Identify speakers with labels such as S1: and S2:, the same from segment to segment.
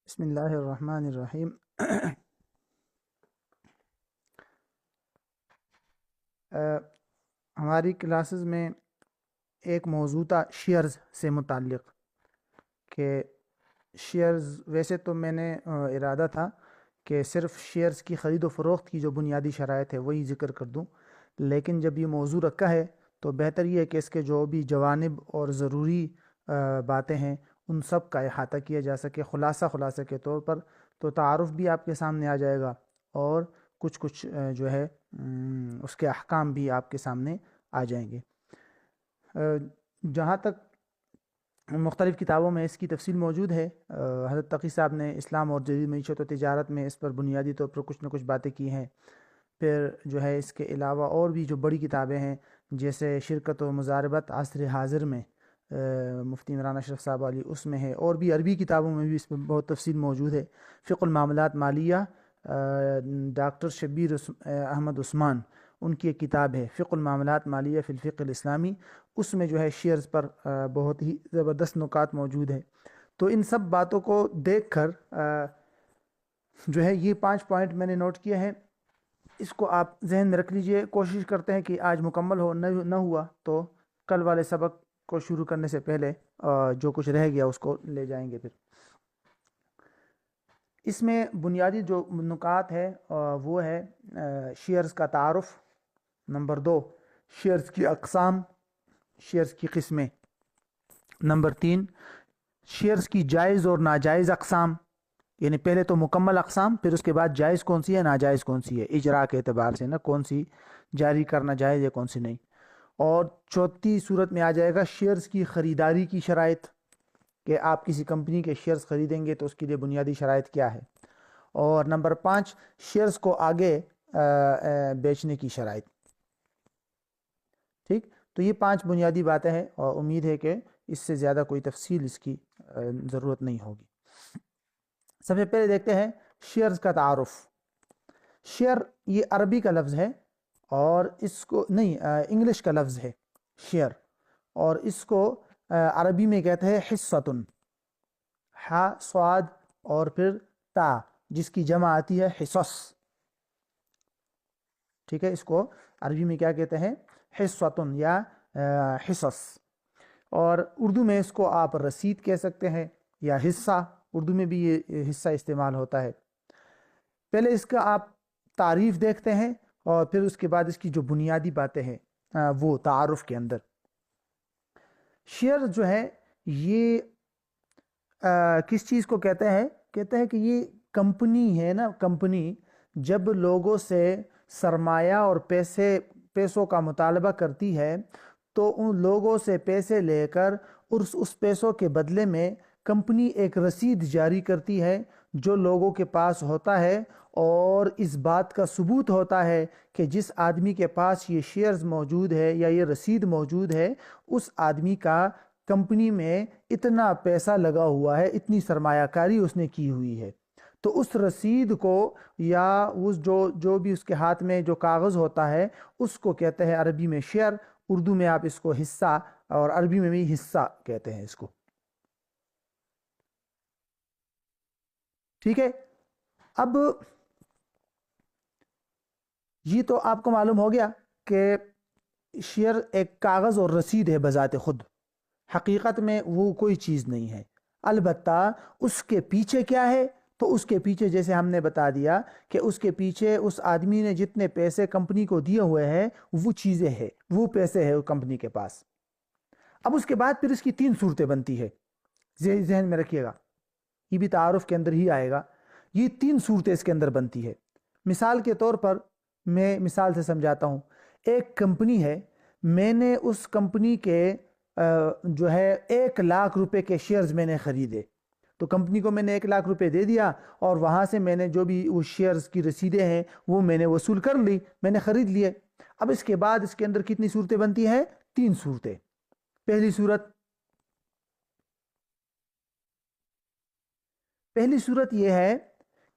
S1: بسم اللہ الرحمن الرحیم۔ ہماری کلاسز میں ایک موضوع تھا شیئرز سے متعلق کہ شیئرز، ویسے تو میں نے ارادہ تھا کہ صرف شیئرز کی خرید و فروخت کی جو بنیادی شرائط ہے وہی ذکر کر دوں، لیکن جب یہ موضوع رکھا ہے تو بہتر یہ ہے کہ اس کے جو بھی جوانب اور ضروری باتیں ہیں ان سب کا احاطہ کیا جا سکے خلاصہ کے طور پر، تو تعارف بھی آپ کے سامنے آ جائے گا اور کچھ جو ہے اس کے احکام بھی آپ کے سامنے آ جائیں گے۔ جہاں تک مختلف کتابوں میں اس کی تفصیل موجود ہے، حضرت تقی صاحب نے اسلام اور جدید معیشت و تجارت میں اس پر بنیادی طور پر کچھ نہ کچھ باتیں کی ہیں۔ پھر جو ہے اس کے علاوہ اور بھی جو بڑی کتابیں ہیں جیسے شرکت و مضاربت عصر حاضر میں مفتی عمران اشرف صاحب علی، اس میں ہے، اور بھی عربی کتابوں میں بھی اس میں بہت تفصیل موجود ہے۔ فقہ المعاملات مالیہ، ڈاکٹر شبیر احمد عثمان، ان کی ایک کتاب ہے فقہ المعاملات مالیہ فی الفقہ الاسلامی، اس میں جو ہے شیئرز پر بہت ہی زبردست نکات موجود ہے۔ تو ان سب باتوں کو دیکھ کر جو ہے یہ 5 پوائنٹ میں نے نوٹ کیے ہیں، اس کو آپ ذہن میں رکھ لیجئے۔ کوشش کرتے ہیں کہ آج مکمل ہو، نہ ہوا تو کل والے سبق کو شروع کرنے سے پہلے جو کچھ رہ گیا اس کو لے جائیں گے۔ پھر اس میں بنیادی جو نکات ہے وہ ہے شیئرز کا تعارف، نمبر 2 شیئرز کی اقسام، شیئرز کی قسمیں، نمبر 3 شیئرز کی جائز اور ناجائز اقسام، یعنی پہلے تو مکمل اقسام، پھر اس کے بعد جائز کون سی ہے ناجائز کون سی ہے، اجراء کے اعتبار سے نا، کون سی جاری کرنا جائز ہے کون سی نہیں۔ اور چوتھی صورت میں آ جائے گا شیئرز کی خریداری کی شرائط، کہ آپ کسی کمپنی کے شیئرز خریدیں گے تو اس کے لیے بنیادی شرائط کیا ہے۔ اور نمبر 5 شیئرز کو آگے بیچنے کی شرائط۔ ٹھیک، تو یہ 5 بنیادی باتیں ہیں اور امید ہے کہ اس سے زیادہ کوئی تفصیل اس کی ضرورت نہیں ہوگی۔ سب سے پہلے دیکھتے ہیں شیئرز کا تعارف۔ شیئر یہ عربی کا لفظ ہے اور اس کو نہیں، انگلش کا لفظ ہے شیئر، اور اس کو عربی میں کہتے ہیں حصۃ، ہا صاد اور پھر تا، جس کی جمع آتی ہے حصص۔ ٹھیک ہے، اس کو عربی میں کیا کہتے ہیں، حصۃ یا حصص، اور اردو میں اس کو آپ رسید کہہ سکتے ہیں یا حصہ، اردو میں بھی یہ حصہ استعمال ہوتا ہے۔ پہلے اس کا آپ تعریف دیکھتے ہیں اور پھر اس کے بعد اس کی جو بنیادی باتیں ہیں وہ تعارف کے اندر۔ شیئر جو ہے یہ کس چیز کو کہتے ہیں کہ یہ کمپنی ہے نا، کمپنی جب لوگوں سے سرمایہ اور پیسوں کا مطالبہ کرتی ہے تو ان لوگوں سے پیسے لے کر اس پیسوں کے بدلے میں کمپنی ایک رسید جاری کرتی ہے جو لوگوں کے پاس ہوتا ہے، اور اس بات کا ثبوت ہوتا ہے کہ جس آدمی کے پاس یہ شیئرز موجود ہے یا یہ رسید موجود ہے اس آدمی کا کمپنی میں اتنا پیسہ لگا ہوا ہے، اتنی سرمایہ کاری اس نے کی ہوئی ہے۔ تو اس رسید کو یا اس جو بھی اس کے ہاتھ میں جو کاغذ ہوتا ہے اس کو کہتے ہیں عربی میں شیئر، اردو میں آپ اس کو حصہ اور عربی میں بھی حصہ کہتے ہیں اس کو۔ ٹھیک ہے، اب یہ تو آپ کو معلوم ہو گیا کہ شیئر ایک کاغذ اور رسید ہے بذات خود، حقیقت میں وہ کوئی چیز نہیں ہے، البتہ اس کے پیچھے کیا ہے، تو اس کے پیچھے جیسے ہم نے بتا دیا کہ اس کے پیچھے اس آدمی نے جتنے پیسے کمپنی کو دیے ہوئے ہیں وہ چیزیں ہیں، وہ پیسے ہیں کمپنی کے پاس۔ اب اس کے بعد پھر اس کی 3 صورتیں بنتی ہے، ذہن میں رکھیے گا، یہ بھی تعارف کے اندر ہی آئے گا۔ یہ 3 صورتیں اس کے اندر بنتی ہے۔ مثال کے طور پر میں مثال سے سمجھاتا ہوں، ایک کمپنی ہے، میں نے اس کمپنی کے جو ہے 1 لاکھ روپے کے شیئرز میں نے خریدے، تو کمپنی کو میں نے 1 لاکھ روپے دے دیا اور وہاں سے میں نے جو بھی اس شیئرز کی رسیدیں ہیں وہ میں نے وصول کر لی، میں نے خرید لیے۔ اب اس کے بعد اس کے اندر کتنی صورتیں بنتی ہیں؟ 3 صورتیں۔ پہلی صورت یہ ہے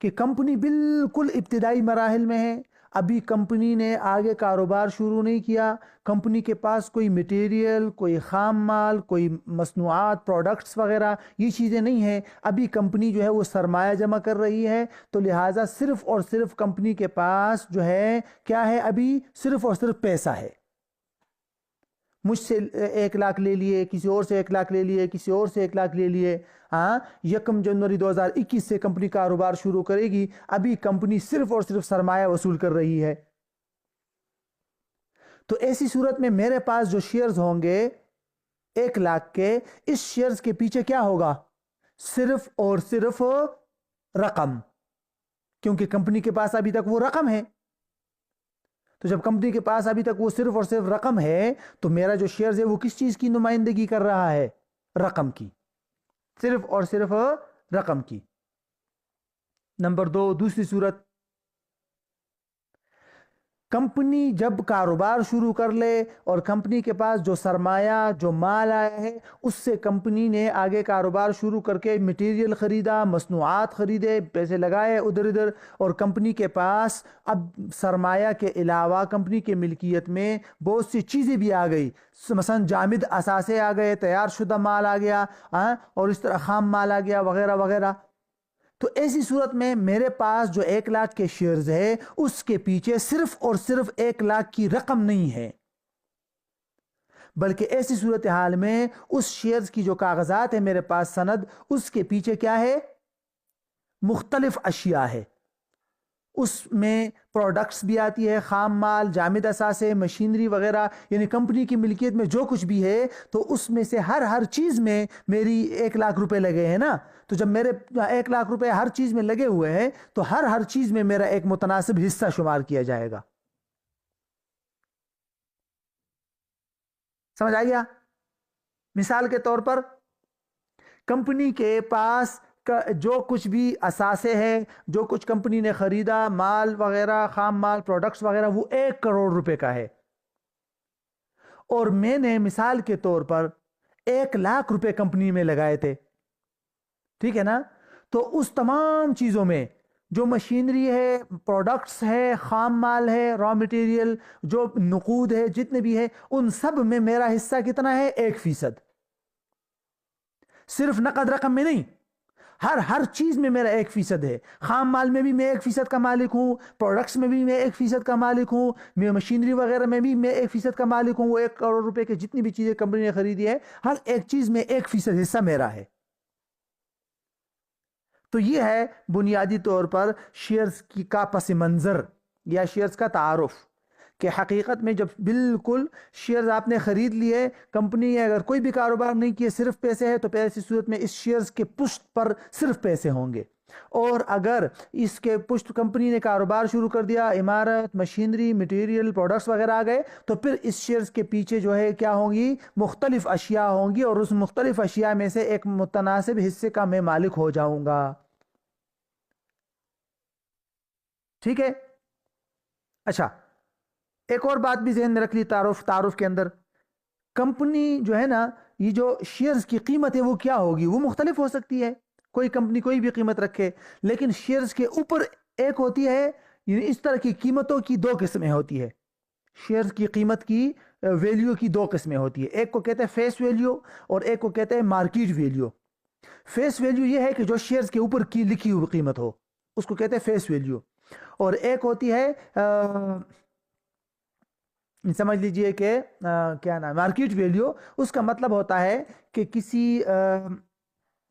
S1: کہ کمپنی بالکل ابتدائی مراحل میں ہے، ابھی کمپنی نے آگے کاروبار شروع نہیں کیا، کمپنی کے پاس کوئی مٹیریل، کوئی خام مال، کوئی مصنوعات، پروڈکٹس وغیرہ یہ چیزیں نہیں ہیں، ابھی کمپنی جو ہے وہ سرمایہ جمع کر رہی ہے، تو لہٰذا صرف اور صرف کمپنی کے پاس جو ہے کیا ہے، ابھی صرف اور صرف پیسہ ہے۔ مجھ سے 1 لاکھ لے لیے، کسی اور سے 1 لاکھ لے لیے، کسی اور سے 1 لاکھ لے لیے، ہاں 1 جنوری 2021 سے کمپنی کاروبار شروع کرے گی، ابھی کمپنی صرف اور صرف سرمایہ وصول کر رہی ہے۔ تو ایسی صورت میں میرے پاس جو شیئرز ہوں گے 1 لاکھ کے، اس شیئرز کے پیچھے کیا ہوگا؟ صرف اور صرف رقم، کیونکہ کمپنی کے پاس ابھی تک وہ رقم ہے۔ تو جب کمپنی کے پاس ابھی تک وہ صرف اور صرف رقم ہے، تو میرا جو شیئرز ہے وہ کس چیز کی نمائندگی کر رہا ہے؟ رقم کی، صرف اور صرف رقم کی۔ نمبر 2، دوسری صورت، کمپنی جب کاروبار شروع کر لے اور کمپنی کے پاس جو سرمایہ، جو مال آیا ہے، اس سے کمپنی نے آگے کاروبار شروع کر کے مٹیریل خریدا، مصنوعات خریدے، پیسے لگائے ادھر ادھر، اور کمپنی کے پاس اب سرمایہ کے علاوہ کمپنی کے ملکیت میں بہت سی چیزیں بھی آ گئی، مثلا جامد اثاثے آ گئے، تیار شدہ مال آ گیا، اور اس طرح خام مال آ گیا وغیرہ وغیرہ۔ تو ایسی صورت میں میرے پاس جو 1 لاکھ کے شیئرز ہے، اس کے پیچھے صرف اور صرف 1 لاکھ کی رقم نہیں ہے، بلکہ ایسی صورتحال میں اس شیئرز کی جو کاغذات ہے میرے پاس، سند، اس کے پیچھے کیا ہے؟ مختلف اشیاء ہے۔ اس میں پروڈکٹس بھی آتی ہے، خام مال، جامد اثاثے، مشینری وغیرہ، یعنی کمپنی کی ملکیت میں جو کچھ بھی ہے، تو اس میں سے ہر چیز میں میری 1 لاکھ روپے لگے ہیں نا۔ تو جب میرے 1 لاکھ روپے ہر چیز میں لگے ہوئے ہیں، تو ہر چیز میں میرا ایک متناسب حصہ شمار کیا جائے گا۔ سمجھ آ گیا؟ مثال کے طور پر کمپنی کے پاس جو کچھ بھی اثاثے ہیں، جو کچھ کمپنی نے خریدا، مال وغیرہ، خام مال، پروڈکٹس وغیرہ، وہ 1 کروڑ روپے کا ہے، اور میں نے مثال کے طور پر 1 لاکھ روپے کمپنی میں لگائے تھے، ٹھیک ہے نا؟ تو اس تمام چیزوں میں جو مشینری ہے، پروڈکٹس ہے، خام مال ہے، را مٹیریل، جو نقود ہے، جتنے بھی ہے، ان سب میں میرا حصہ کتنا ہے؟ 1%۔ صرف نقد رقم میں نہیں، ہر چیز میں میرا 1% ہے۔ خام مال میں بھی میں 1% کا مالک ہوں، پروڈکٹس میں بھی میں 1% کا مالک ہوں، میں مشینری وغیرہ میں بھی میں 1% کا مالک ہوں۔ وہ 1 کروڑ روپے کے جتنی بھی چیزیں کمپنی نے خریدی ہے، ہر ایک چیز میں 1% حصہ میرا ہے۔ تو یہ ہے بنیادی طور پر شیئرز کا پس منظر یا شیئرز کا تعارف، کہ حقیقت میں جب بالکل شیئرز آپ نے خرید لیے، کمپنی اگر کوئی بھی کاروبار نہیں کیے، صرف پیسے ہے، تو ایسی صورت میں اس شیئرز کے پشت پر صرف پیسے ہوں گے، اور اگر اس کے پشت کمپنی نے کاروبار شروع کر دیا، عمارت، مشینری، مٹیریل، پروڈکٹس وغیرہ آ گئے، تو پھر اس شیئرز کے پیچھے جو ہے کیا ہوں گی؟ مختلف اشیاء ہوں گی، اور اس مختلف اشیاء میں سے ایک متناسب حصے کا میں مالک ہو جاؤں گا۔ ٹھیک ہے؟ اچھا، ایک اور بات بھی ذہن میں رکھ لی تعارف کے اندر، کمپنی جو ہے نا، یہ جو شیئرز کی قیمت ہے وہ کیا ہوگی؟ وہ مختلف ہو سکتی ہے، کوئی کمپنی کوئی بھی قیمت رکھے، لیکن شیئرز کے اوپر ایک ہوتی ہے، یعنی اس طرح کی قیمتوں کی 2 قسمیں ہوتی ہے۔ شیئرز کی قیمت کی ویلیو کی 2 قسمیں ہوتی ہے، ایک کو کہتے ہیں فیس ویلیو، اور ایک کو کہتے ہیں مارکیٹ ویلیو۔ فیس ویلیو یہ ہے کہ جو شیئرز کے اوپر کی لکھی ہوئی قیمت ہو، اس کو کہتے ہیں فیس ویلیو، اور ایک ہوتی ہے سمجھ لیجئے کہ کیا نام، مارکیٹ ویلیو، اس کا مطلب ہوتا ہے کہ کسی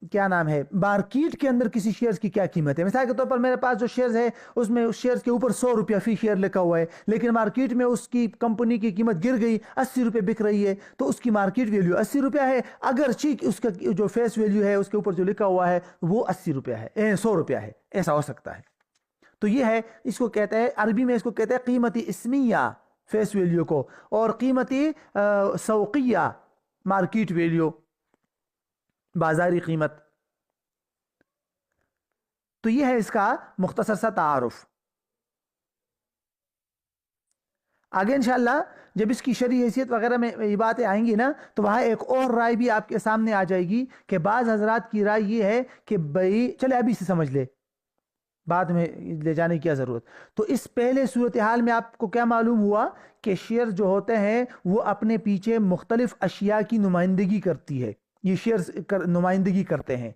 S1: کیا نام ہے، مارکیٹ کے اندر کسی شیئرز کی کیا قیمت ہے۔ مثال کے طور پر میرے پاس جو شیئرز ہے، اس میں اس شیئرز کے اوپر 100 روپیہ فی شیئر لکھا ہوا ہے، لیکن مارکیٹ میں اس کی کمپنی کی قیمت گر گئی، 80 روپے بک رہی ہے، تو اس کی مارکیٹ ویلیو 80 روپیہ ہے، اگرچہ اس کا جو فیس ویلیو ہے، اس کے اوپر جو لکھا ہوا ہے وہ 80 روپیہ ہے، 100 روپیہ ہے، ایسا ہو سکتا ہے۔ تو یہ ہے، اس کو کہتے ہیں عربی میں، اس کو کہتے ہیں قیمتی اسمیہ فیس ویلیو کو، اور قیمتی سوقیہ مارکیٹ ویلیو، بازاری قیمت۔ تو یہ ہے اس کا مختصر سا تعارف۔ آگے انشاءاللہ جب اس کی شرعی حیثیت وغیرہ میں یہ باتیں آئیں گی نا، تو وہاں ایک اور رائے بھی آپ کے سامنے آ جائے گی، کہ بعض حضرات کی رائے یہ ہے کہ بھائی چلے ابھی سے سمجھ لے، بعد میں لے جانے کی کیا ضرورت. تو اس پہلے صورتحال میں آپ کو کیا معلوم ہوا کہ شیئرز جو ہوتے ہیں وہ اپنے پیچھے مختلف اشیاء کی نمائندگی کرتی ہے. یہ شیئرز نمائندگی کرتے ہیں.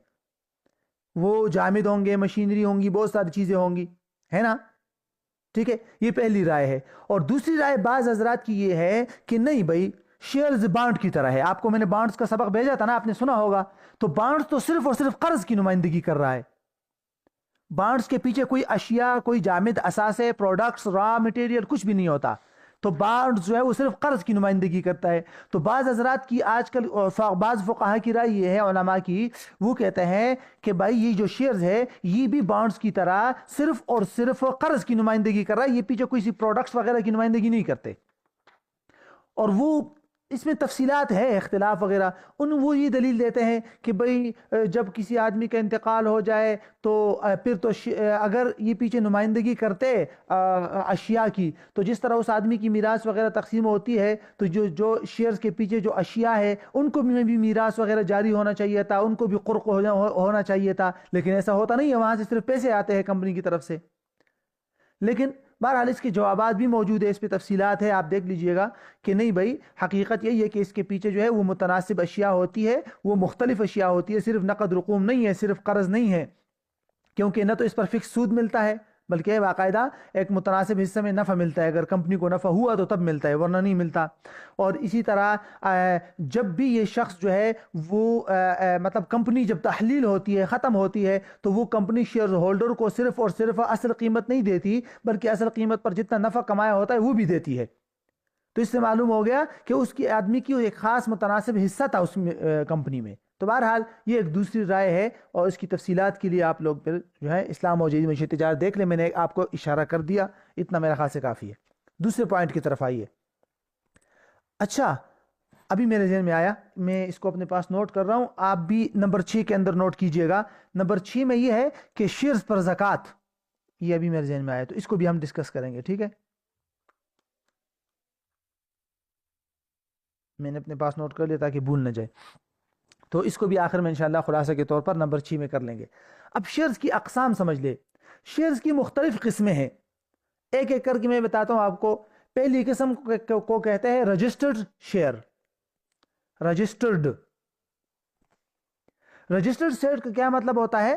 S1: وہ جامد ہوں گے, مشینری ہوں گی, بہت ساری چیزیں ہوں گی, ہے نا. ٹھیک ہے, یہ پہلی رائے ہے. اور دوسری رائے بعض حضرات کی یہ ہے کہ نہیں بھائی, شیئرز بانڈ کی طرح ہے. آپ کو میں نے بانڈز کا سبق بھیجا تھا نا, آپ نے سنا ہوگا. تو بانڈز تو صرف اور صرف قرض کی نمائندگی کر رہا ہے. بانڈز کے پیچھے کوئی اشیاء, کوئی جامد اثاثے, پروڈکٹس, را مٹیریل کچھ بھی نہیں ہوتا. تو بانڈز جو ہے وہ صرف قرض کی نمائندگی کرتا ہے. تو بعض حضرات کی آج کل, بعض فقہا کی رائے یہ ہے, علماء کی, وہ کہتے ہیں کہ بھائی یہ جو شیئرز ہے یہ بھی بانڈز کی طرح صرف اور صرف قرض کی نمائندگی کر رہا ہے. یہ پیچھے کوئی سی پروڈکٹس وغیرہ کی نمائندگی نہیں کرتے. اور وہ اس میں تفصیلات ہے, اختلاف وغیرہ. وہ یہ دلیل دیتے ہیں کہ بھئی جب کسی آدمی کا انتقال ہو جائے تو پھر تو اگر یہ پیچھے نمائندگی کرتے اشیاء کی, تو جس طرح اس آدمی کی میراث وغیرہ تقسیم ہوتی ہے تو جو شیئرز کے پیچھے جو اشیاء ہے ان کو بھی میراث وغیرہ جاری ہونا چاہیے تھا, ان کو بھی قرق ہونا چاہیے تھا. لیکن ایسا ہوتا نہیں ہے, وہاں سے صرف پیسے آتے ہیں کمپنی کی طرف سے. لیکن بہرحال اس کے جوابات بھی موجود ہے, اس پہ تفصیلات ہے, آپ دیکھ لیجئے گا کہ نہیں بھائی حقیقت یہی ہے کہ اس کے پیچھے جو ہے وہ متناسب اشیاء ہوتی ہے, وہ مختلف اشیاء ہوتی ہے, صرف نقد رقوم نہیں ہے, صرف قرض نہیں ہے. کیونکہ نہ تو اس پر فکس سود ملتا ہے بلکہ باقاعدہ ایک متناسب حصے میں نفع ملتا ہے. اگر کمپنی کو نفع ہوا تو تب ملتا ہے, ورنہ نہیں ملتا. اور اسی طرح جب بھی یہ شخص جو ہے وہ مطلب کمپنی جب تحلیل ہوتی ہے, ختم ہوتی ہے, تو وہ کمپنی شیئر ہولڈر کو صرف اور صرف اصل قیمت نہیں دیتی بلکہ اصل قیمت پر جتنا نفع کمایا ہوتا ہے وہ بھی دیتی ہے. تو اس سے معلوم ہو گیا کہ اس کی آدمی کی ایک خاص متناسب حصہ تھا اس کمپنی میں. تو بہرحال یہ ایک دوسری رائے ہے, اور اس کی تفصیلات کے لیے آپ لوگ پھر جو ہے اسلام اور جدید معیشت تجارت دیکھ لیں. میں نے آپ کو اشارہ کر دیا, اتنا میرا خیال سے کافی ہے. دوسرے پوائنٹ کی طرف آئیے. اچھا, ابھی میرے ذہن میں آیا, میں اس کو اپنے پاس نوٹ کر رہا ہوں, آپ بھی نمبر 6 کے اندر نوٹ کیجئے گا. نمبر 6 میں یہ ہے کہ شیئرز پر زکوٰۃ, یہ ابھی میرے ذہن میں آیا, تو اس کو بھی ہم ڈسکس کریں گے. ٹھیک ہے, میں نے اپنے پاس نوٹ کر لیا تاکہ بھول نہ جائے. تو اس کو بھی آخر میں انشاءاللہ خلاصہ کے طور پر نمبر 6 میں کر لیں گے. اب شیئرز کی اقسام سمجھ لے. شیئرز کی مختلف قسمیں ہیں, ایک ایک کر کے میں بتاتا ہوں آپ کو. پہلی قسم کو کہتے ہیں رجسٹرڈ شیئر. رجسٹرڈ شیئر کا کیا مطلب ہوتا ہے؟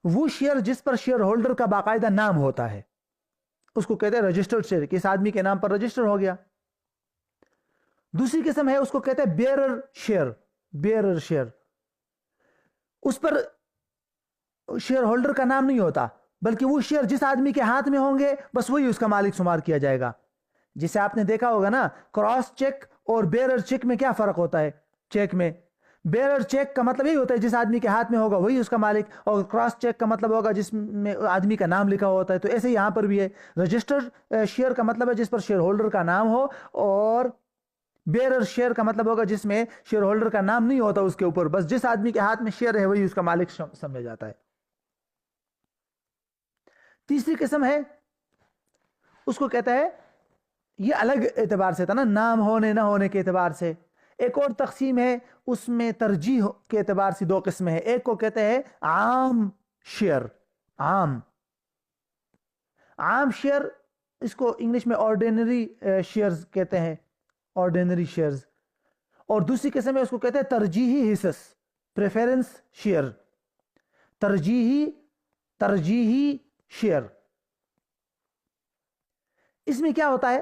S1: وہ شیئر جس پر شیئر ہولڈر کا باقاعدہ نام ہوتا ہے اس کو کہتے ہیں رجسٹرڈ شیئر, کہ اس آدمی کے نام پر رجسٹر ہو گیا. دوسری قسم ہے اس کو کہتے ہیں بیئرر شیئر. بیئرر شیئر, اس پر شیئر ہولڈر کا نام نہیں ہوتا بلکہ وہ شیئر جس آدمی کے ہاتھ میں ہوں گے بس وہی اس کا مالک شمار کیا جائے گا. جسے آپ نے دیکھا ہوگا نا, کراس چیک اور بیئرر چیک میں کیا فرق ہوتا ہے؟ چیک میں بیئرر چیک کا مطلب یہی ہوتا ہے جس آدمی کے ہاتھ میں ہوگا وہی اس کا مالک, اور کراس چیک کا مطلب ہوگا جس میں آدمی کا نام لکھا ہوتا ہے. تو ایسے یہاں پر بھی ہے. رجسٹرڈ شیئر کا مطلب ہے جس پر شیئر ہولڈر کا نام ہو, اور بیئرر شیئر کا مطلب ہوگا جس میں شیئر ہولڈر کا نام نہیں ہوتا اس کے اوپر, بس جس آدمی کے ہاتھ میں شیئر ہے وہی اس کا مالک سمجھا جاتا ہے. تیسری قسم ہے اس کو کہتا ہے, یہ الگ اعتبار سے تھا نا, نام ہونے نہ ہونے کے اعتبار سے. ایک اور تقسیم ہے اس میں ترجیح کے اعتبار سے 2 قسمیں ہیں. ایک کو کہتے ہیں عام شیئر. عام شیئر, اس کو انگلش میں آرڈینری شیئرز کہتے ہیں, آرڈینری شیئرز. اور دوسری قسم ہے اس کو کہتے ہیں ترجیحی حصص, پریفرنس شیئر. ترجیحی شیئر. اس میں کیا ہوتا ہے؟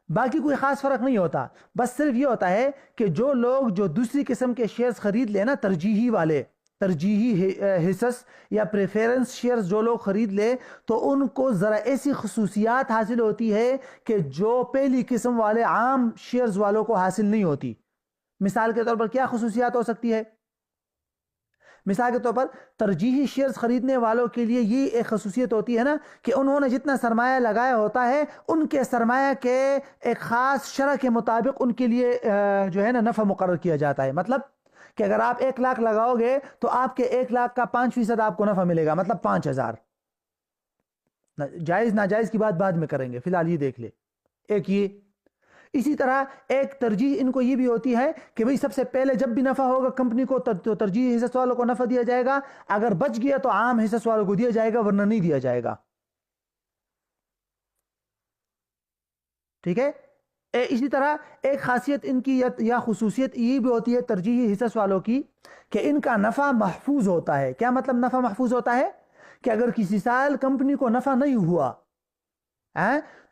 S1: باقی کوئی خاص فرق نہیں ہوتا, بس صرف یہ ہوتا ہے کہ جو لوگ جو دوسری قسم کے شیئرز خرید لے نا, ترجیحی والے, ترجیحی حصص یا پریفرنس شیئرز جو لوگ خرید لے, تو ان کو ذرا ایسی خصوصیات حاصل ہوتی ہے کہ جو پہلی قسم والے عام شیئرز والوں کو حاصل نہیں ہوتی. مثال کے طور پر کیا خصوصیات ہو سکتی ہے؟ مثال کے طور پر ترجیحی شیئرز خریدنے والوں کے لیے یہ ایک خصوصیت ہوتی ہے نا کہ انہوں نے جتنا سرمایہ لگایا ہوتا ہے ان کے سرمایہ کے ایک خاص شرح کے مطابق ان کے لیے جو ہے نا نفع مقرر کیا جاتا ہے. مطلب کہ اگر آپ 1 لاکھ لگاؤ گے تو آپ کے 1 لاکھ کا 5% آپ کو نفع ملے گا, مطلب 5000. جائز ناجائز کی بات بعد میں کریں گے, فی الحال یہ دیکھ لے. ایک یہ. اسی طرح ایک ترجیح ان کو یہ بھی ہوتی ہے کہ بھئی سب سے پہلے جب بھی نفع ہوگا کمپنی کو تو ترجیحی حصص والوں کو نفع دیا جائے گا, اگر بچ گیا تو عام حصص والوں کو دیا جائے گا, ورنہ نہیں دیا جائے گا. ٹھیک ہے. اسی طرح ایک خاصیت ان کی یا خصوصیت یہ بھی ہوتی ہے ترجیحی حصص والوں کی کہ ان کا نفع محفوظ ہوتا ہے. کیا مطلب نفع محفوظ ہوتا ہے؟ کہ اگر کسی سال کمپنی کو نفع نہیں ہوا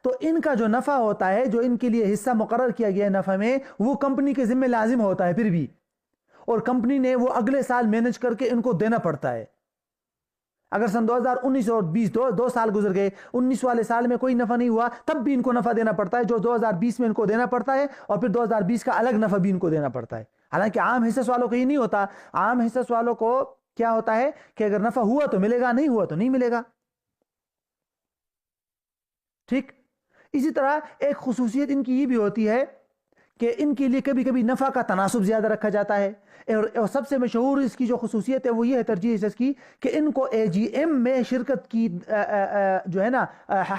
S1: تو ان کا جو نفع ہوتا ہے، جو ان کے لیے حصہ مقرر کیا گیا ہے نفع میں، وہ کمپنی کے ذمہ لازم ہوتا ہے پھر بھی، اور کمپنی نے وہ اگلے سال مینج کر کے ان کو دینا پڑتا ہے. اگر سن 2019 اور 20 دو سال گزر گئے، 19 والے سال میں کوئی نفع نہیں ہوا، تب بھی ان کو نفع دینا پڑتا ہے جو 2020 میں ان کو دینا پڑتا ہے، اور پھر 2020 کا الگ نفع بھی ان کو دینا پڑتا ہے. حالانکہ عام حصص والوں کو یہ نہیں ہوتا. عام حصص والوں کو کیا ہوتا ہے کہ اگر نفع ہوا تو ملے گا، نہیں ہوا تو نہیں ملے گا. ٹھیک. اسی طرح ایک خصوصیت ان کی یہ بھی ہوتی ہے کہ ان کے لیے کبھی کبھی نفع کا تناسب زیادہ رکھا جاتا ہے. اور سب سے مشہور اس کی جو خصوصیت ہے وہ یہ ہے ترجیح حصص کی کہ ان کو اے جی ایم میں شرکت کی جو ہے نا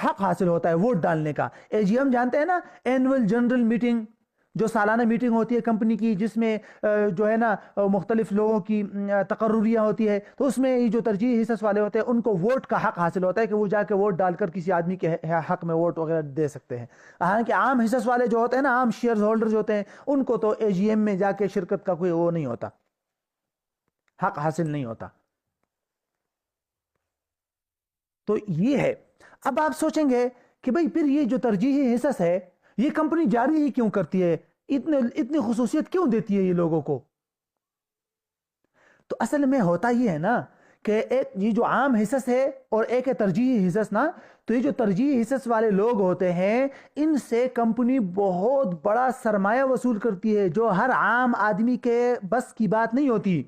S1: حق حاصل ہوتا ہے ووٹ ڈالنے کا. اے جی ایم جانتے ہیں نا، اینول جنرل میٹنگ، جو سالانہ میٹنگ ہوتی ہے کمپنی کی، جس میں جو ہے نا مختلف لوگوں کی تقرریاں ہوتی ہے. تو اس میں جو ترجیح حصص والے ہوتے ہیں ان کو ووٹ کا حق حاصل ہوتا ہے کہ وہ جا کے ووٹ ڈال کر کسی آدمی کے حق میں ووٹ وغیرہ دے سکتے ہیں. حالانکہ عام حصص والے جو ہوتے ہیں نا، عام شیئر ہولڈرز ہوتے ہیں، ان کو تو اے جی ایم میں جا کے شرکت کا کوئی وہ نہیں ہوتا، حق حاصل نہیں ہوتا. تو یہ ہے. اب آپ سوچیں گے کہ بھئی پھر یہ جو ترجیحی حصص ہے یہ کمپنی جاری ہی کیوں کرتی ہے، اتنی خصوصیت کیوں دیتی ہے یہ لوگوں کو؟ تو اصل میں ہوتا یہ ہے نا کہ ایک یہ جو عام حصص ہے اور ایک ہے ترجیحی حصص نا، تو یہ جو ترجیحی حصص والے لوگ ہوتے ہیں ان سے کمپنی بہت بڑا سرمایہ وصول کرتی ہے جو ہر عام آدمی کے بس کی بات نہیں ہوتی.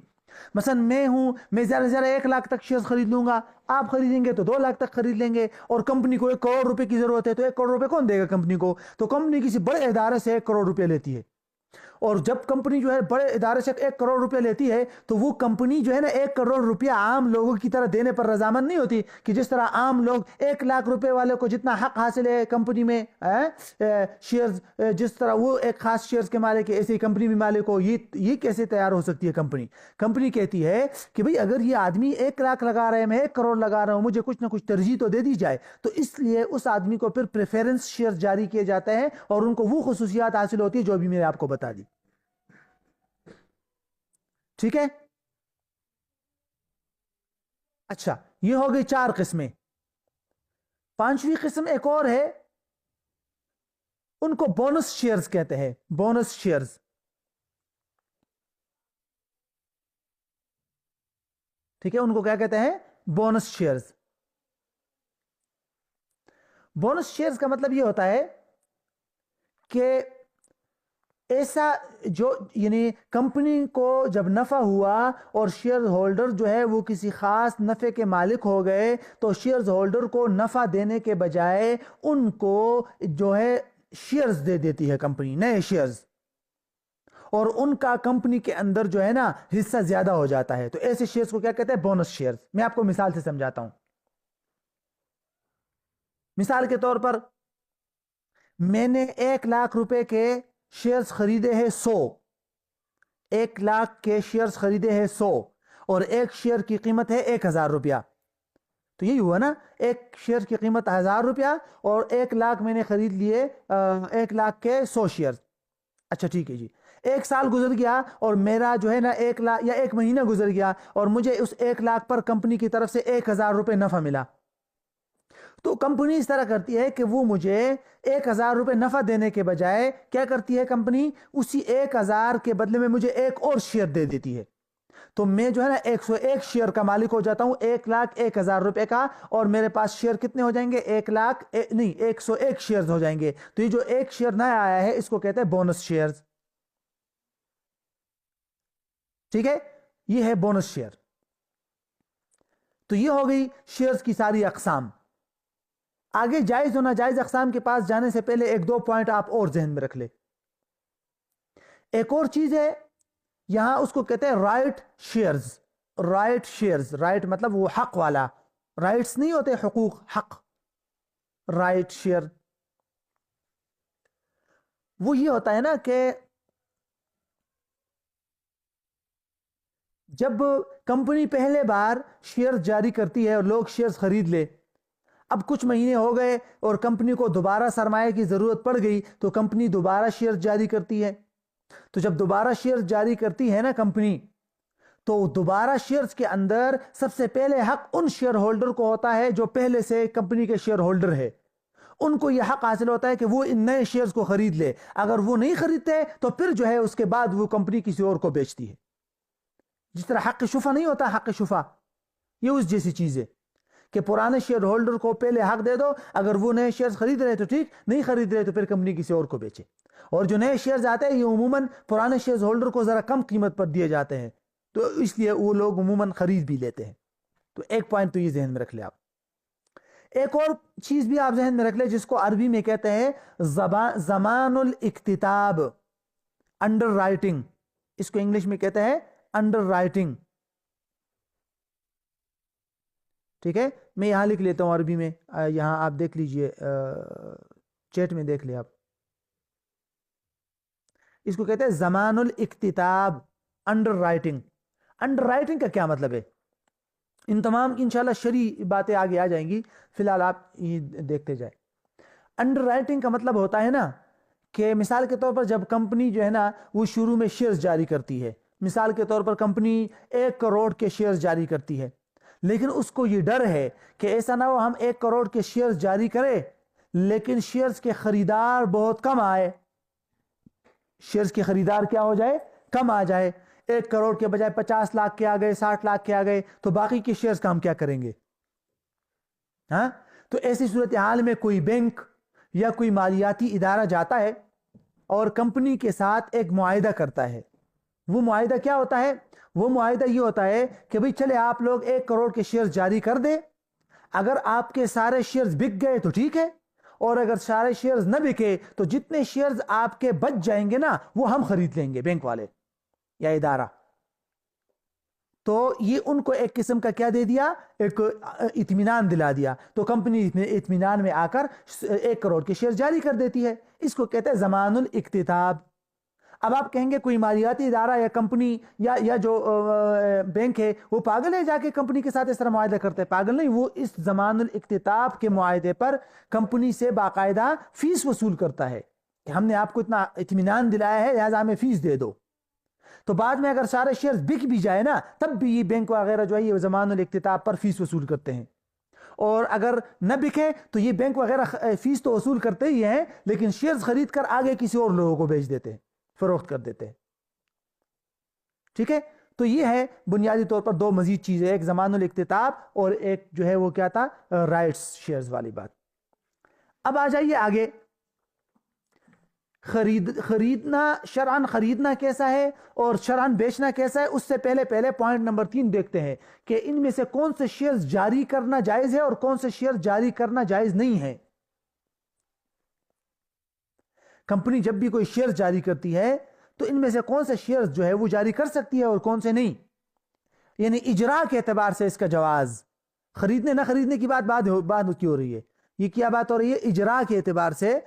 S1: مثلا میں زیادہ سے زیادہ 1 لاکھ تک شیئرز خرید لوں گا، آپ خریدیں گے تو 2 لاکھ تک خرید لیں گے، اور کمپنی کو 1 کروڑ روپے کی ضرورت ہے تو 1 کروڑ روپے کون دے گا کمپنی کو؟ تو کمپنی کسی بڑے ادارے سے 1 کروڑ روپے لیتی ہے. اور جب کمپنی جو ہے بڑے ادارے سے 1 کروڑ روپے لیتی ہے تو وہ کمپنی جو ہے نا 1 کروڑ روپیہ عام لوگوں کی طرح دینے پر رضامند نہیں ہوتی کہ جس طرح عام لوگ 1 لاکھ روپے والے کو جتنا حق حاصل ہے کمپنی میں شیئرز، جس طرح وہ ایک خاص شیئرز کے مالک ہے ایسے ہی کمپنی بھی مالک ہو. یہ کیسے تیار ہو سکتی ہے کمپنی کہتی ہے کہ بھئی اگر یہ آدمی 1 لاکھ لگا رہے ہیں، میں 1 کروڑ لگا رہا ہوں، مجھے کچھ نہ کچھ ترجیح تو دے دی جائے. تو اس لیے اس آدمی کو پھر پریفرنس شیئر جاری کیے جاتے ہیں اور ان کو وہ خصوصیات حاصل ہوتی ہے جو ابھی میں نے آپ کو بتا دی. ٹھیک ہے. اچھا، یہ ہو گئی 4 قسمیں. 5ویں قسم ایک اور ہے، ان کو بونس شیئرز کہتے ہیں. Bonus shares. ٹھیک ہے، ان کو کیا کہتے ہیں؟ Bonus shares. بونس شیئرز کا مطلب یہ ہوتا ہے کہ ایسا جو یعنی کمپنی کو جب نفع ہوا اور شیئر ہولڈر جو ہے وہ کسی خاص نفع کے مالک ہو گئے تو شیئرز ہولڈر کو نفع دینے کے بجائے ان کو جو ہے شیئرز دے دیتی ہے کمپنی، نئے شیئرز، اور ان کا کمپنی کے اندر جو ہے نا حصہ زیادہ ہو جاتا ہے. تو ایسے شیئرز کو کیا کہتے ہیں؟ Bonus shares. میں آپ کو مثال سے سمجھاتا ہوں. مثال کے طور پر میں نے 1 لاکھ روپے کے شیئرز خریدے ہیں 100. 1 لاکھ کے شیئرز خریدے ہیں 100 اور ایک شیئر کی قیمت ہے 1000 روپیہ. تو یہی ہوا نا، ایک شیئر کی قیمت 1000 روپیہ اور 1 لاکھ میں نے خرید لیے 1 لاکھ کے 100 شیئرز. اچھا ٹھیک ہے جی. 1 سال گزر گیا اور میرا جو ہے نا 1 لاکھ یا 1 مہینہ گزر گیا اور مجھے اس 1 لاکھ پر کمپنی کی طرف سے 1000 روپے نفع ملا. تو کمپنی اس طرح کرتی ہے کہ وہ مجھے 1000 روپے نفع دینے کے بجائے کیا کرتی ہے کمپنی؟ اسی 1000 کے بدلے میں مجھے ایک اور شیئر دے دیتی ہے. تو میں جو ہے نا 101 شیئر کا مالک ہو جاتا ہوں، 1,01,000 روپے کا، اور میرے پاس شیئر کتنے ہو جائیں گے؟ 101 شیئرز ہو جائیں گے. تو یہ جو ایک شیئر نیا آیا ہے اس کو کہتے ہیں بونس شیئرز. ٹھیک ہے، یہ ہے بونس شیئر. تو یہ ہو گئی شیئرز کی ساری اقسام. آگے جائز و ناجائز اقسام کے پاس جانے سے پہلے 1-2 پوائنٹ آپ اور ذہن میں رکھ لیں. ایک اور چیز ہے یہاں، اس کو کہتے ہیں right shares. Right shares, right مطلب وہ حق والا، رائٹس نہیں ہوتے حقوق، حق. رائٹ شیئر وہ یہ ہوتا ہے نا کہ جب کمپنی پہلے بار شیئر جاری کرتی ہے اور لوگ شیئرز خرید لے، اب کچھ مہینے ہو گئے اور کمپنی کو دوبارہ سرمایہ کی ضرورت پڑ گئی تو کمپنی دوبارہ شیئر جاری کرتی ہے. تو جب دوبارہ شیئر جاری کرتی ہے نا کمپنی، تو دوبارہ شیئرز کے اندر سب سے پہلے حق ان شیئر ہولڈر کو ہوتا ہے جو پہلے سے کمپنی کے شیئر ہولڈر ہے. ان کو یہ حق حاصل ہوتا ہے کہ وہ ان نئے شیئرز کو خرید لے. اگر وہ نہیں خریدتے تو پھر جو ہے اس کے بعد وہ کمپنی کسی اور کو بیچتی ہے. جس طرح حق شفا نہیں ہوتا، حق شفا یہ اس جیسی چیز ہے کہ پرانے شیئر ہولڈر کو پہلے حق دے دو، اگر وہ نئے شیئرز خرید رہے تو ٹھیک، نہیں خرید رہے تو پھر کمپنی کسی اور کو بیچے. اور جو نئے شیئرز آتے ہیں یہ عموماً پرانے شیئر ہولڈر کو ذرا کم قیمت پر دیے جاتے ہیں، تو اس لیے وہ لوگ عموماً خرید بھی لیتے ہیں. تو ایک پوائنٹ تو یہ ذہن میں رکھ لیں آپ. ایک اور چیز بھی آپ ذہن میں رکھ لیں جس کو عربی میں کہتے ہیں زمان الاکتتاب، انڈر رائٹنگ. اس کو انگلش میں کہتے ہیں انڈر رائٹنگ. ٹھیک ہے، میں یہاں لکھ لیتا ہوں عربی میں، یہاں آپ دیکھ لیجئے، چیٹ میں دیکھ لیں آپ. اس کو کہتے ہیں زمان الاکتتاب، انڈر رائٹنگ. انڈر رائٹنگ کا کیا مطلب ہے؟ ان تمام انشاءاللہ شرعی باتیں آگے آ جائیں گی، فی الحال آپ یہ دیکھتے جائیں. انڈر رائٹنگ کا مطلب ہوتا ہے نا کہ مثال کے طور پر جب کمپنی جو ہے نا وہ شروع میں شیئرز جاری کرتی ہے، مثال کے طور پر کمپنی 1 کروڑ کے شیئرز جاری کرتی ہے، لیکن اس کو یہ ڈر ہے کہ ایسا نہ ہو ہم 1 کروڑ کے شیئرز جاری کریں لیکن شیئرز کے خریدار بہت کم آئے، شیئرز کے خریدار کیا ہو جائے، کم آ جائے. 1 کروڑ کے بجائے 50 لاکھ کے آ گئے، 60 لاکھ کے آ گئے، تو باقی کے شیئرز کا ہم کیا کریں گے؟ ہاں، تو ایسی صورتحال میں کوئی بینک یا کوئی مالیاتی ادارہ جاتا ہے اور کمپنی کے ساتھ ایک معاہدہ کرتا ہے. وہ معاہدہ کیا ہوتا ہے؟ وہ معاہدہ یہ ہوتا ہے کہ بھئی چلے آپ لوگ 1 کروڑ کے شیئرز جاری کر دیں، اگر آپ کے سارے شیئرز بک گئے تو ٹھیک ہے، اور اگر سارے شیئرز نہ بکے تو جتنے شیئرز آپ کے بچ جائیں گے نا وہ ہم خرید لیں گے، بینک والے یا ادارہ. تو یہ ان کو ایک قسم کا کیا دے دیا، ایک اطمینان دلا دیا. تو کمپنی اطمینان میں آ کر 1 کروڑ کے شیئر جاری کر دیتی ہے. اس کو کہتے ہیں زمان الاکتتاب. اب آپ کہیں گے کوئی مالیاتی ادارہ یا کمپنی یا جو بینک ہے وہ پاگل ہے جا کے کمپنی کے ساتھ اس طرح معاہدہ کرتے ہیں؟ پاگل نہیں، وہ اس زمان الاکتتاب کے معاہدے پر کمپنی سے باقاعدہ فیس وصول کرتا ہے کہ ہم نے آپ کو اتنا اطمینان دلایا ہے لہذا ہمیں فیس دے دو. تو بعد میں اگر سارے شیئرز بک بھی جائے نا تب بھی یہ بینک وغیرہ جو ہے یہ زمان الاکتتاب پر فیس وصول کرتے ہیں. اور اگر نہ بکے تو یہ بینک وغیرہ فیس تو وصول کرتے ہی ہیں لیکن شیئرز خرید کر آگے کسی اور لوگوں کو بیچ دیتے ہیں، فروخت کر دیتے ہیں. ٹھیک ہے، تو یہ ہے بنیادی طور پر 2 مزید چیزیں، ایک زمان الاکتتاب اور ایک جو ہے وہ کیا تھا، رائٹس شیئرز والی بات. اب آ جائیے آگے، خریدنا شرعاً خریدنا کیسا ہے اور شرعاً بیچنا کیسا ہے. اس سے پہلے پوائنٹ نمبر 3 دیکھتے ہیں کہ ان میں سے کون سے شیئرز جاری کرنا جائز ہے اور کون سے شیئر جاری کرنا جائز نہیں ہے. کمپنی جب بھی کوئی شیئر جاری کرتی ہے تو ان میں سے کون سے شیئرز جو ہے وہ جاری کر سکتی ہے اور کون سے نہیں. یعنی اجراء کے اعتبار سے اس کا جواز، خریدنے نہ خریدنے کی بات کی ہو رہی ہے، یہ کیا بات ہو رہی ہے؟ اجراء کے اعتبار سے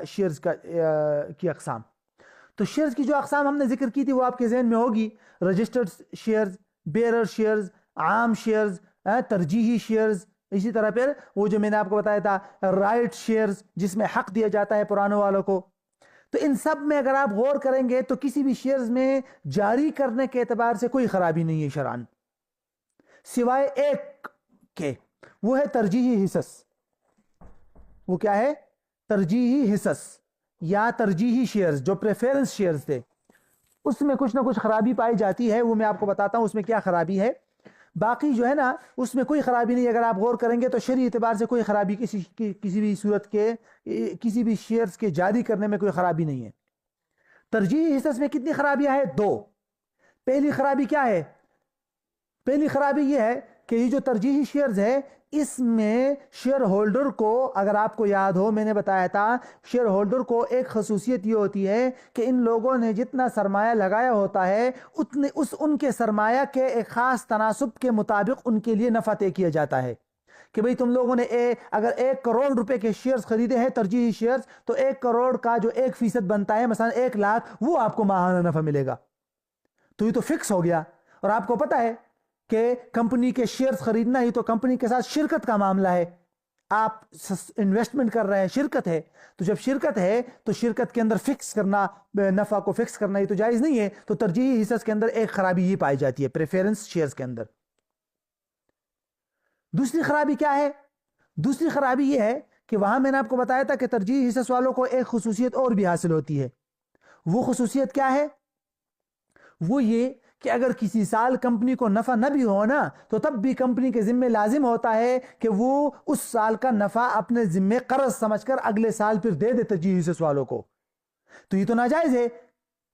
S1: شیئرز کی اقسام. تو شیئرز کی جو اقسام ہم نے ذکر کی تھی وہ آپ کے ذہن میں ہوگی، رجسٹرڈ شیئرز، بیئرر شیئرز، عام شیئرز، ترجیحی شیئرز. اسی طرح پھر وہ جو میں نے آپ کو بتایا تھا رائٹ شیئرز جس میں حق دیا جاتا ہے پرانوں والوں کو. تو ان سب میں اگر آپ غور کریں گے تو کسی بھی شیئرز میں جاری کرنے کے اعتبار سے کوئی خرابی نہیں ہے شرعاً، سوائے ایک کے، وہ ہے ترجیحی حصص. وہ کیا ہے؟ ترجیحی حصص یا ترجیحی شیئرز جو پریفیرنس شیئرز تھے، اس میں کچھ نہ کچھ خرابی پائی جاتی ہے. وہ میں آپ کو بتاتا ہوں اس میں کیا خرابی ہے. باقی جو ہے نا اس میں کوئی خرابی نہیں. اگر آپ غور کریں گے تو شرعی اعتبار سے کوئی خرابی کسی بھی صورت کے کسی بھی شیئرز کے جاری کرنے میں کوئی خرابی نہیں ہے. ترجیحی حصص میں کتنی خرابیاں ہیں؟ 2. پہلی خرابی کیا ہے؟ پہلی خرابی یہ ہے کہ یہ جو ترجیحی شیئرز ہے اس میں شیئر ہولڈر کو، اگر آپ کو یاد ہو میں نے بتایا تھا شیئر ہولڈر کو ایک خصوصیت یہ ہوتی ہے کہ ان لوگوں نے جتنا سرمایہ لگایا ہوتا ہے ان کے سرمایہ کے ایک خاص تناسب کے مطابق ان کے لیے نفع طے کیا جاتا ہے کہ بھئی تم لوگوں نے اگر 1 کروڑ روپے کے شیئرز خریدے ہیں ترجیحی شیئرز تو 1 کروڑ کا جو 1% بنتا ہے مثلا 1 لاکھ وہ آپ کو ماہانہ نفع ملے گا. تو یہ تو فکس ہو گیا. اور آپ کو پتہ ہے کہ کمپنی کے شیئرز خریدنا ہی تو کمپنی کے ساتھ شرکت کا معاملہ ہے. آپ انویسٹمنٹ کر رہے ہیں، شرکت ہے، تو جب شرکت ہے تو شرکت کے اندر فکس کرنا، نفع کو فکس کرنا یہ تو جائز نہیں ہے. تو ترجیحی حصص کے اندر ایک خرابی یہ پائی جاتی ہے پریفیرنس شیئرز کے اندر. دوسری خرابی کیا ہے؟ دوسری خرابی یہ ہے کہ وہاں میں نے آپ کو بتایا تھا کہ ترجیحی حصص والوں کو ایک خصوصیت اور بھی حاصل ہوتی ہے. وہ خصوصیت کیا ہے؟ وہ یہ کہ اگر کسی سال کمپنی کو نفع نہ بھی ہو نا، تو تب بھی کمپنی کے ذمہ لازم ہوتا ہے کہ وہ اس سال کا نفع اپنے ذمہ قرض سمجھ کر اگلے سال پھر دے دے ترجیحی حصص والوں کو. تو یہ تو ناجائز ہے،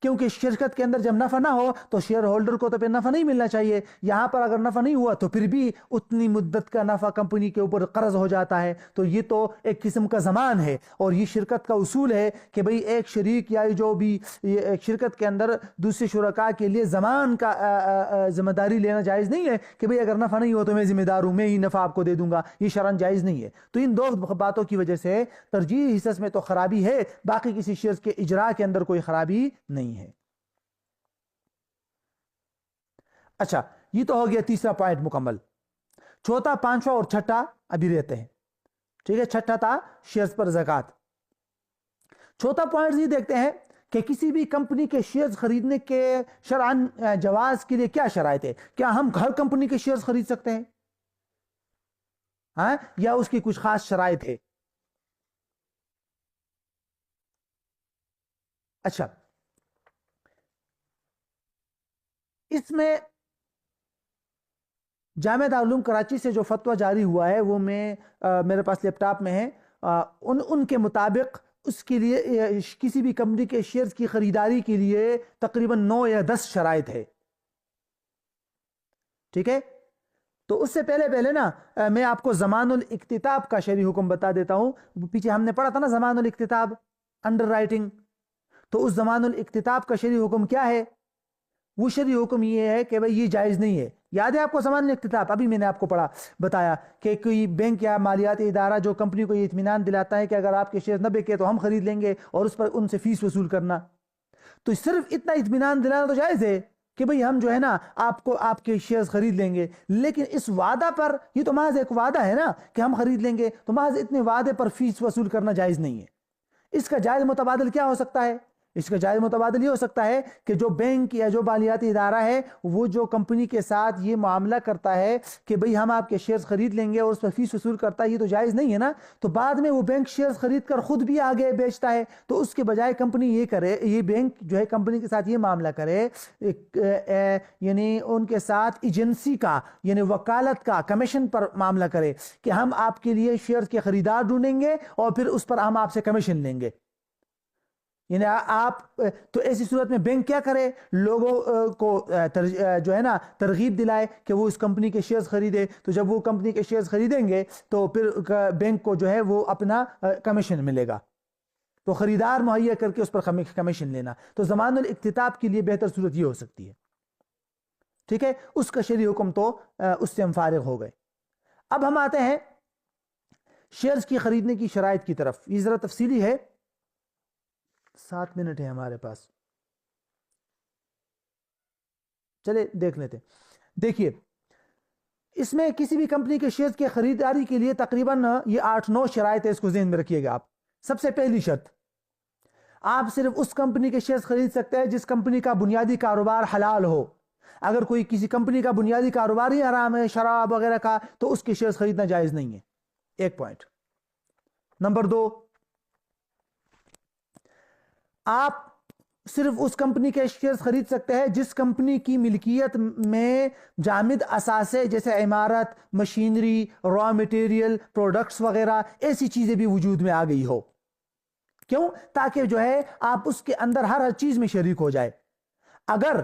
S1: کیونکہ شرکت کے اندر جب نفع نہ ہو تو شیئر ہولڈر کو تو پھر نفع نہیں ملنا چاہیے. یہاں پر اگر نفع نہیں ہوا تو پھر بھی اتنی مدت کا نفع کمپنی کے اوپر قرض ہو جاتا ہے. تو یہ تو ایک قسم کا ضمان ہے، اور یہ شرکت کا اصول ہے کہ بھئی ایک شریک یا جو بھی ایک شرکت کے اندر دوسرے شرکاء کے لیے ضمان کا ذمہ داری لینا جائز نہیں ہے کہ بھئی اگر نفع نہیں ہوا تو میں ذمہ دار ہوں، میں ہی نفع آپ کو دے دوں گا. یہ شرعاً جائز نہیں ہے. تو ان دو باتوں کی وجہ سے ترجیحی حصص میں تو خرابی ہے، باقی کسی شیئرز کے اجراء کے اندر کوئی خرابی نہیں ہے. اچھا، یہ تو ہو گیا تیسرا پوائنٹ مکمل. چوتھا، پانچواں اور چھٹا ابھی رہتے ہیں. ٹھیک ہے، چھٹا تھا شیئرز پر زکوٰۃ. چوتھا پوائنٹ یہ دیکھتے ہیں کہ کسی بھی کمپنی کے شیئرز خریدنے کے شرعاً جواز کے لیے کیا شرائط ہے. کیا ہم ہر کمپنی کے شیئرز خرید سکتے ہیں ہاں، یا اس کی کچھ خاص شرائط ہے؟ اچھا، اس میں جامعہ دارالعلوم کراچی سے جو فتویٰ جاری ہوا ہے وہ میرے پاس لیپ ٹاپ میں ہے. ان کے مطابق اس کے لیے کسی بھی کمپنی کے شیئرز کی خریداری کے لیے تقریباً 9 یا 10 شرائط ہے. ٹھیک ہے، تو اس سے پہلے نا میں آپ کو ضمان الاکتتاب کا شرعی حکم بتا دیتا ہوں. پیچھے ہم نے پڑھا تھا نا ضمان الاکتتاب، انڈر رائٹنگ. تو اس ضمان الاکتتاب کا شرعی حکم کیا ہے؟ وہ شرعی حکم یہ ہے کہ بھئی یہ جائز نہیں ہے. یاد ہے آپ کو ضمان الاکتتاب؟ ابھی میں نے آپ کو بتایا کہ کوئی بینک یا مالیاتی ادارہ جو کمپنی کو یہ اطمینان دلاتا ہے کہ اگر آپ کے شیئر نہ بکے تو ہم خرید لیں گے، اور اس پر ان سے فیس وصول کرنا. تو صرف اتنا اطمینان دلانا تو جائز ہے کہ بھئی ہم جو ہے نا آپ کے شیئرز خرید لیں گے، لیکن اس وعدہ پر، یہ تو محض ایک وعدہ ہے نا کہ ہم خرید لیں گے، تو محض اتنے وعدے پر فیس وصول کرنا جائز نہیں ہے. اس کا جائز متبادل کیا ہو سکتا ہے؟ اس کا جائز متبادل یہ ہو سکتا ہے کہ جو بینک یا جو مالیاتی ادارہ ہے وہ جو کمپنی کے ساتھ یہ معاملہ کرتا ہے کہ بھئی ہم آپ کے شیئرز خرید لیں گے اور اس پر فیس وصول کرتا ہے، یہ تو جائز نہیں ہے نا. تو بعد میں وہ بینک شیئرز خرید کر خود بھی آگے بیچتا ہے، تو اس کے بجائے کمپنی یہ کرے، یہ بینک جو ہے کمپنی کے ساتھ یہ معاملہ کرے، یعنی ان کے ساتھ ایجنسی کا، یعنی وکالت کا، کمیشن پر معاملہ کرے کہ ہم آپ کے لیے شیئرز کے خریدار ڈھونڈیں گے اور پھر اس پر ہم آپ سے کمیشن لیں گے. یعنی آپ تو ایسی صورت میں بینک کیا کرے؟ لوگوں کو جو ہے نا ترغیب دلائے کہ وہ اس کمپنی کے شیئرز خریدے. تو جب وہ کمپنی کے شیئرز خریدیں گے تو پھر بینک کو جو ہے وہ اپنا کمیشن ملے گا. تو خریدار مہیا کر کے اس پر کمیشن لینا. تو ضمان الاکتتاب کے لیے بہتر صورت یہ ہو سکتی ہے. ٹھیک ہے، اس کا شرعی حکم تو اس سے ہم فارغ ہو گئے. اب ہم آتے ہیں شیئرز کی خریدنے کی شرائط کی طرف. یہ ذرا تفصیلی ہے، 7 منٹ ہے ہمارے پاس، چلے دیکھ لیتے. دیکھیے، اس میں کسی بھی کمپنی کے شیئرز کی خریداری کے لیے تقریباً یہ 8-9 شرائط ہے، اس کو ذہن میں رکھیے گا آپ. سب سے پہلی شرط، آپ صرف اس کمپنی کے شیئرز خرید سکتے ہیں جس کمپنی کا بنیادی کاروبار حلال ہو. اگر کوئی کسی کمپنی کا بنیادی کاروبار ہی حرام ہے، شراب وغیرہ کا، تو اس کے شیئرز خریدنا جائز نہیں ہے. ایک پوائنٹ. نمبر 2، آپ صرف اس کمپنی کے شیئرز خرید سکتے ہیں جس کمپنی کی ملکیت میں جامد اثاثے جیسے عمارت، مشینری، را مٹیریل، پروڈکٹس وغیرہ ایسی چیزیں بھی وجود میں آ گئی ہو. کیوں؟ تاکہ جو ہے آپ اس کے اندر ہر چیز میں شریک ہو جائے. اگر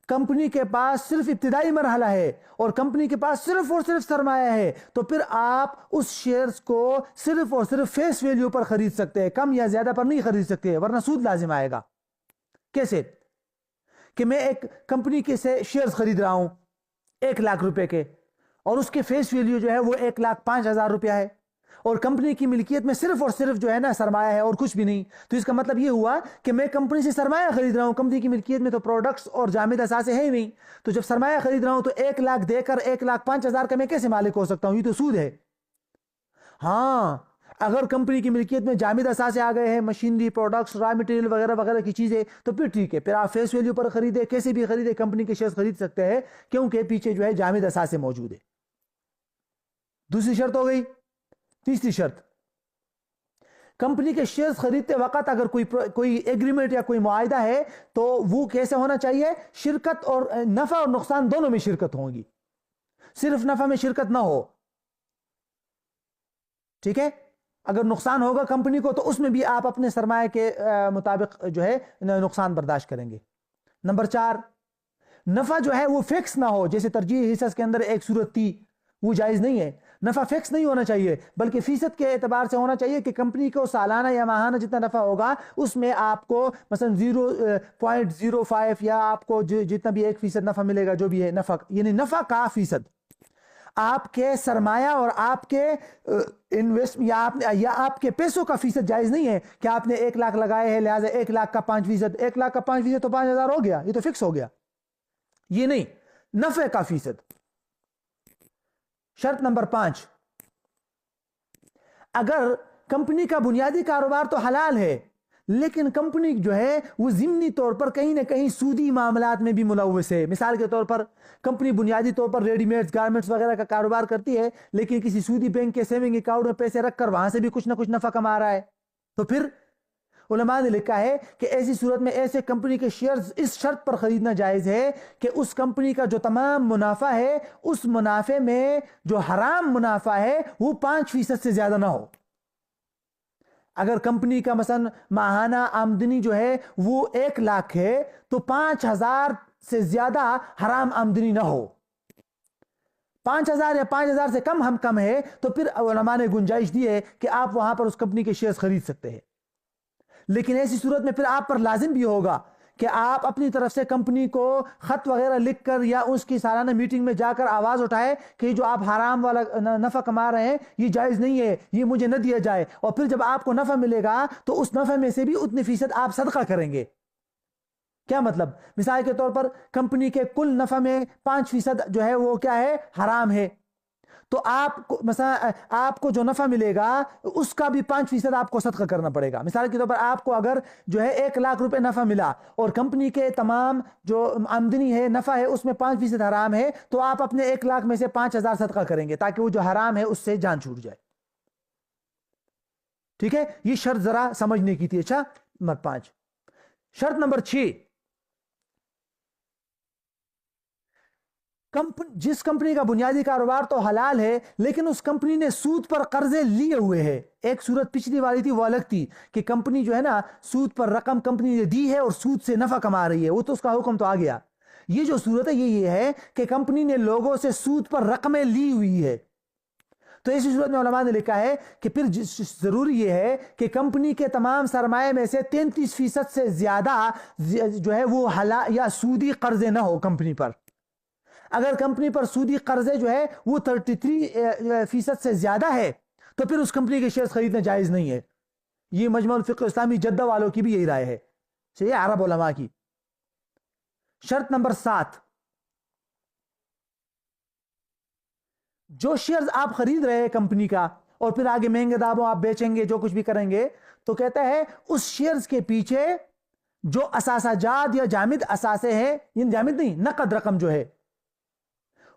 S1: کمپنی کے پاس صرف ابتدائی مرحلہ ہے اور کمپنی کے پاس صرف اور صرف سرمایہ ہے، تو پھر آپ اس شیئرز کو صرف اور صرف فیس ویلیو پر خرید سکتے ہیں، کم یا زیادہ پر نہیں خرید سکتے، ورنہ سود لازم آئے گا. کیسے؟ کہ میں ایک کمپنی کے سے شیئرز خرید رہا ہوں 1 لاکھ روپے کے، اور اس کے فیس ویلیو جو ہے وہ 1,05,000 روپیہ ہے، اور کمپنی کی ملکیت میں صرف اور صرف جو ہے نا سرمایہ ہے اور کچھ بھی نہیں. تو اس کا مطلب یہ ہوا کہ میں کمپنی سے سرمایہ خرید رہا ہوں، کمپنی کی ملکیت میں تو پروڈکٹس اور جامد اثاثے ہیں ہی نہیں. تو جب سرمایہ خرید رہا ہوں تو 1 لاکھ دے کر 1,05,000 کا میں کیسے مالک ہو سکتا ہوں؟ یہ تو سود ہے. ہاں اگر کمپنی کی ملکیت میں جامد اثاثے آ گئے ہیں، مشینری، پروڈکٹس، را مٹیریل وغیرہ وغیرہ کی چیزیں، تو پھر ٹھیک ہے، پھر آپ فیس ویلیو پر خریدے، کیسے بھی خریدے، کمپنی کے شیئرز خرید سکتے ہیں، کیونکہ پیچھے جو ہے جامد اثاثے موجود ہے۔ دوسری شرط ہو گئی۔ تیسری شرط، کمپنی کے شیئرز خریدتے وقت اگر کوئی ایگریمنٹ یا کوئی معاہدہ ہے تو وہ کیسے ہونا چاہیے؟ شرکت اور نفع اور نقصان دونوں میں شرکت ہوگی، صرف نفع میں شرکت نہ ہو، ٹھیک ہے؟ اگر نقصان ہوگا کمپنی کو تو اس میں بھی آپ اپنے سرمایہ کے مطابق جو ہے نقصان برداشت کریں گے۔ نمبر 4، نفع جو ہے وہ فکس نہ ہو، جیسے ترجیح حصص کے اندر ایک صورت تھی، وہ جائز نہیں ہے۔ نفع فکس نہیں ہونا چاہیے، بلکہ فیصد کے اعتبار سے ہونا چاہیے کہ کمپنی کو سالانہ یا ماہانہ جتنا نفع ہوگا اس میں آپ کو مثلا 0.05 یا آپ کو جتنا بھی 1% نفع ملے گا، جو بھی ہے نفع، یعنی نفع کا فیصد آپ کے سرمایہ اور آپ کے انویسٹ یا آپ کے پیسوں کا فیصد جائز نہیں ہے کہ آپ نے 1 لاکھ لگائے ہیں لہٰذا 1 لاکھ کا 5%، 1 لاکھ کا 5% تو 5,000 ہو گیا، یہ تو فکس ہو گیا، یہ نہیں، نفع کا فیصد۔ شرط نمبر 5، اگر کمپنی کا بنیادی کاروبار تو حلال ہے لیکن کمپنی جو ہے وہ ضمنی طور پر کہیں نہ کہیں سودی معاملات میں بھی ملوث ہے، مثال کے طور پر کمپنی بنیادی طور پر ریڈی میڈز، گارمنٹس وغیرہ کا کاروبار کرتی ہے لیکن کسی سودی بینک کے سیونگ اکاؤنٹ میں پیسے رکھ کر وہاں سے بھی کچھ نہ کچھ نفع کما رہا ہے، تو پھر علماء نے لکھا ہے کہ ایسی صورت میں ایسے کمپنی کے شیئرز اس شرط پر خریدنا جائز ہے کہ اس کمپنی کا جو تمام منافع ہے اس منافع میں جو حرام منافع ہے وہ 5% سے زیادہ نہ ہو۔ اگر کمپنی کا مثلا ماہانہ آمدنی جو ہے وہ 1 لاکھ ہے تو 5,000 سے زیادہ حرام آمدنی نہ ہو، 5,000 یا 5,000 سے کم ہے تو پھر علماء نے گنجائش دی ہے کہ آپ وہاں پر اس کمپنی کے شیئرز خرید سکتے ہیں، لیکن ایسی صورت میں پھر آپ پر لازم بھی ہوگا کہ آپ اپنی طرف سے کمپنی کو خط وغیرہ لکھ کر یا اس کی سالانہ میٹنگ میں جا کر آواز اٹھائے کہ جو آپ حرام والا نفع کما رہے ہیں یہ جائز نہیں ہے، یہ مجھے نہ دیا جائے، اور پھر جب آپ کو نفع ملے گا تو اس نفع میں سے بھی اتنے فیصد آپ صدقہ کریں گے۔ کیا مطلب؟ مثال کے طور پر کمپنی کے کل نفع میں 5% جو ہے وہ کیا ہے؟ حرام ہے، تو آپ کو مثلا آپ کو جو نفع ملے گا اس کا بھی 5% آپ کو صدقہ کرنا پڑے گا۔ مثال کے طور پر آپ کو اگر جو ہے 1 لاکھ روپے نفع ملا اور کمپنی کے تمام جو آمدنی ہے، نفع ہے، اس میں 5% حرام ہے، تو آپ اپنے 1 لاکھ میں سے 5,000 صدقہ کریں گے تاکہ وہ جو حرام ہے اس سے جان چھوٹ جائے، ٹھیک ہے؟ یہ شرط ذرا سمجھنے کی تھی۔ اچھا نمبر 5۔ شرط نمبر 6، جس کمپنی کا بنیادی کاروبار تو حلال ہے لیکن اس کمپنی نے سود پر قرضے لیے ہوئے ہیں۔ ایک صورت پچھلی والی تھی وہ الگ تھی کہ کمپنی جو ہے نا سود پر رقم کمپنی نے دی ہے اور سود سے نفع کما رہی ہے، وہ تو اس کا حکم تو آ گیا۔ یہ جو صورت ہے یہ ہے کہ کمپنی نے لوگوں سے سود پر رقمیں لی ہوئی ہے، تو ایسی صورت میں علماء نے لکھا ہے کہ پھر ضروری یہ ہے کہ کمپنی کے تمام سرمایہ میں سے 33% سے زیادہ جو ہے وہ حلال یا سودی قرضے نہ ہو کمپنی پر۔ اگر کمپنی پر سودی قرضے جو ہے وہ 33% سے زیادہ ہے تو پھر اس کمپنی کے شیئرز خریدنا جائز نہیں ہے۔ یہ مجمع الفقہ اسلامی جدہ والوں کی بھی یہی رائے ہے، یہ عرب علماء کی۔ شرط نمبر 7، جو شیئرز آپ خرید رہے ہیں کمپنی کا اور پھر آگے مہنگے داموں آپ بیچیں گے، جو کچھ بھی کریں گے، تو کہتا ہے اس شیئرز کے پیچھے جو اثاثہ جات یا جامد اثاثے ہیں، یہ جامد نہیں، نقد رقم جو ہے،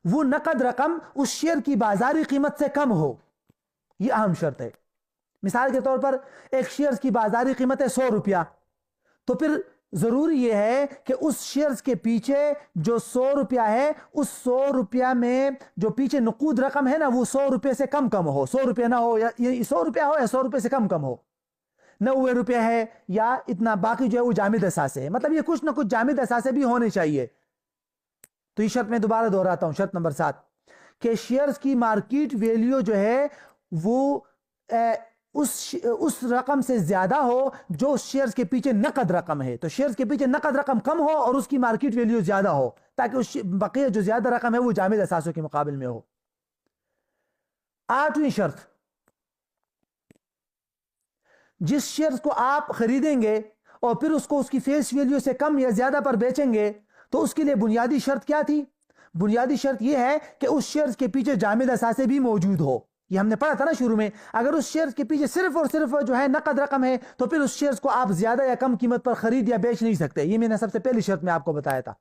S1: وہ نقد رقم اس شیئر کی بازاری قیمت سے کم ہو، یہ اہم شرط ہے۔ مثال کے طور پر ایک شیئر کی بازاری قیمت ہے 100 روپیہ، تو پھر ضروری یہ ہے کہ اس شیئرز کے پیچھے جو 100 روپیہ ہے اس 100 روپیہ میں جو پیچھے نقود رقم ہے نا وہ 100 روپے سے کم ہو، 100 روپیہ نہ ہو، یا 100 روپیہ ہو یا 100 روپے سے کم ہو، 90 روپے ہے یا اتنا، باقی جو ہے وہ جامد اثاثے ہے، مطلب یہ کچھ نہ کچھ جامد اثاثے بھی ہونے چاہیے۔ تو یہ شرط میں دوبارہ دہراتا ہوں، شرط نمبر 7 کہ شیئرز کی مارکیٹ ویلیو جو ہے وہ اس رقم سے زیادہ ہو جو شیئرز کے پیچھے نقد رقم ہے، تو شیئرز کے پیچھے نقد رقم کم ہو اور اس کی مارکیٹ ویلیو زیادہ ہو تاکہ اس بقیہ جو زیادہ رقم ہے وہ جامد اثاثوں کے مقابل میں ہو۔ 8ویں شرط، جس شیئرز کو آپ خریدیں گے اور پھر اس کو اس کی فیس ویلیو سے کم یا زیادہ پر بیچیں گے تو اس کے لیے بنیادی شرط کیا تھی؟ بنیادی شرط یہ ہے کہ اس شیئرز کے پیچھے جامد اثاثے بھی موجود ہو، یہ ہم نے پڑھا تھا نا شروع میں. اگر اس شیئر کے پیچھے صرف اور صرف جو ہے نقد رقم ہے تو پھر اس شیئرز کو آپ زیادہ یا کم قیمت پر خرید یا بیچ نہیں سکتے. یہ میں نے سب سے پہلی شرط میں آپ کو بتایا تھا.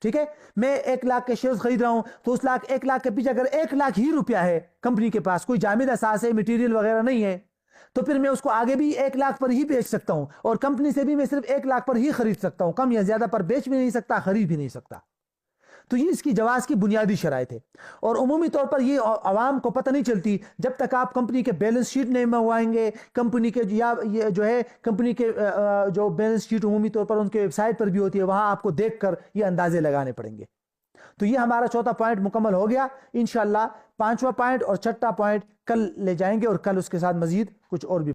S1: ٹھیک ہے, میں 1 لاکھ کے شیئرز خرید رہا ہوں تو اس 1 لاکھ کے پیچھے اگر 1 لاکھ ہی روپیہ ہے کمپنی کے پاس, کوئی جامد اساس ہے, مٹیریل وغیرہ نہیں ہے, تو پھر میں اس کو آگے بھی 1 لاکھ پر ہی بیچ سکتا ہوں, اور کمپنی سے بھی میں صرف 1 لاکھ پر ہی خرید سکتا ہوں, کم یا زیادہ پر بیچ بھی نہیں سکتا, خرید بھی نہیں سکتا. تو یہ اس کی جواز کی بنیادی شرائط ہے. اور عمومی طور پر یہ عوام کو پتہ نہیں چلتی جب تک آپ کمپنی کے بیلنس شیٹ نہیں منگوائیں گے, کمپنی کے یا یہ جو ہے کمپنی کے جو بیلنس شیٹ عمومی طور پر ان کے ویب سائٹ پر بھی ہوتی ہے, وہاں آپ کو دیکھ کر یہ اندازے لگانے پڑیں گے. تو یہ ہمارا چوتھا پوائنٹ مکمل ہو گیا. انشاءاللہ 5واں پوائنٹ اور 6واں پوائنٹ کل لے جائیں گے, اور کل اس کے ساتھ مزید کچھ اور بھی